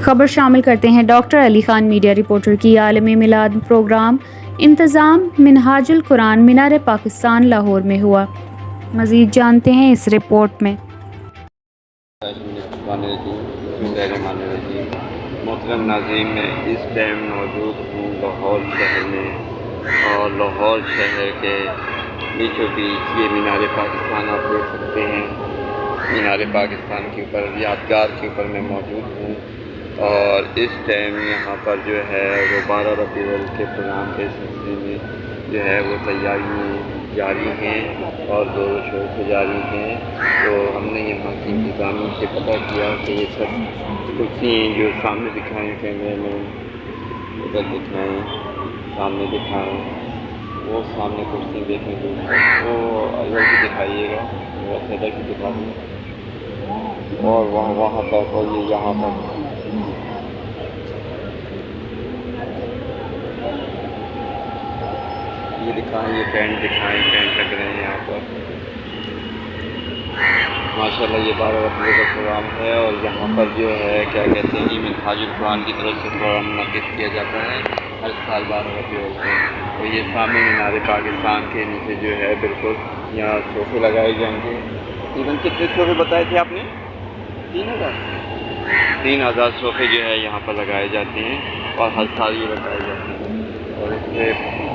خبر شامل کرتے ہیں doctor Ali Khan media reporter کی عالمی میلاد پروگرام انتظام منہاج القرآن مینار پاکستان لاہور میں ہوا۔ مزید جانتے ہیں اس رپورٹ میں۔ محترم ناظرین، میں اس ٹائم موجود ہوں لاہور شہر میں، اور لاہور شہر کے بیچوں بیچ یہ مینار پاکستان آپ دیکھ سکتے ہیں۔ مینار پاکستان کے اوپر یادگار کے اوپر میں موجود ہوں، اور اس ٹائم یہاں پر جو ہے وہ 12 ربیع الاول کے پروگرام کے سلسلے میں جو ہے وہ تیاریاں جاری ہیں اور زور و شور سے جاری ہیں۔ تو ہم نے یہاں کی انتظامیہ سے پتہ کیا کہ یہ سب کرسیاں جو سامنے دکھائیں کیمرے میں، ادھر دکھائیں، سامنے دکھائیں، وہ سامنے کرسی دیکھیں تو وہ ادھر کی دکھائیے گا، وہ ادھر کی دکھا دیں، اور وہاں تک اور یہ یہاں تک۔ یہ دکھائیں، یہ ٹینٹ دکھائیں، ٹینٹ لگ رہے ہیں یہاں پر ماشاءاللہ۔ یہ 12 ربیع کا پروگرام ہے، اور یہاں پر جو ہے کیا کہتے ہیں منہاج القرآن کی طرف سے پروگرام منعقد کیا جاتا ہے ہر سال 12 ربیع الاول کو۔ اور یہ سامنے مینار پاکستان کے نیچے جو ہے بالکل یہاں صوفے لگائے جائیں گے۔ تقریباً کتنے صوفے بتائے تھے آپ نے؟ 3,000 صوفے جو ہے یہاں پر لگائے جاتے ہیں، اور ہر سال یہ لگائے جاتے ہیں، اور اس سے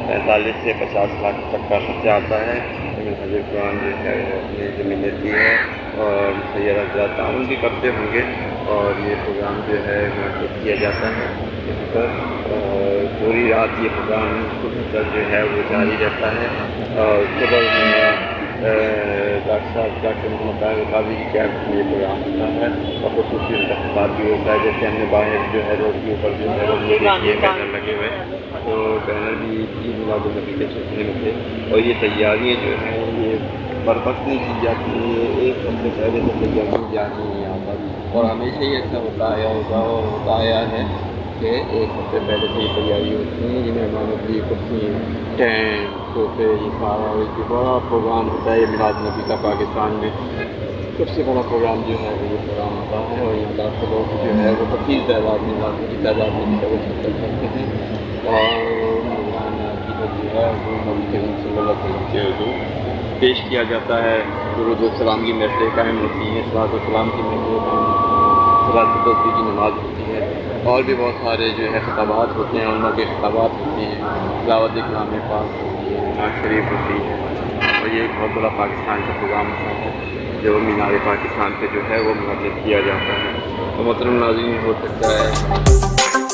45 سے 50 لاکھ تک کا خرچہ آتا ہے۔ منہاج القرآن جو ہے وہ اپنی زمین لیتی ہے، اور سید حضرات تعاون بھی کرتے ہوں گے، اور یہ پروگرام جو ہے منعقد کیا جاتا ہے یہاں پر، اور پوری رات یہ پروگرام صبح تک جو ہے وہ جاری رہتا ہے۔ اور صبح میں ڈاکٹر محمد قاضی کی قیادت میں یہ پروگرام ہوتا ہے، اور خصوصی انتخابات بھی ہوتا ہے۔ جیسے ہم نے باہر جو ہے روڈ کے اوپر جو ہے وہ دیکھیے بینر لگے ہوئے، تو بینر بھی عید میلاد النبی کے سلسلے میں تھے۔ اور یہ تیاریاں جو ہیں یہ بربخت نہیں کی جاتی ہیں، ایک ہفتے پہلے سے تیاریاں جاری ہیں یہاں پر، اور ہمیشہ ہی ایسا ہوتا آیا ہوگا اور ہوتا آیا ہے کہ ایک ہفتے پہلے سے ہی تیاری ہوتی ہیں۔ یہ مہمانوں کی کرسی، ٹینٹ، صوفے، یہ سارا ایک بڑا پروگرام ہوتا ہے۔ یہ میلاد نبی کا پاکستان میں سب سے بڑا پروگرام جو ہے وہ یہ پروگرام ہوتا ہے، اور یہاں لاکھوں لوگ جو ہے وہ کثیر تعداد میں لاکھوں کی تعداد میں شرکت کرتے ہیں، اور نگران عقیدت جو ہے وہ نبی کریم صلی اللہ علیہ وسلم کے حضور پیش کیا جاتا ہے۔ درود و سلام کی محفلیں قائم ہوتی ہیں، صلاۃ و سلام کی محفلیں قائم ہوتی ہیں، صلاۃ التسبیح کی نماز ہوتی ہے، اور بھی بہت سارے جو ہے خطابات ہوتے ہیں، علماء کے خطابات ہوتے ہیں، تلاوت کلام پاک ہوتی ہے، نعت شریف ہوتی ہے، اور یہ ایک بہت بڑا پاکستان کا پروگرام ہوتا ہے جو مینار پاکستان پہ جو ہے وہ منعقد کیا جاتا ہے۔ تو محترم ناظرین، ہو سکتا ہے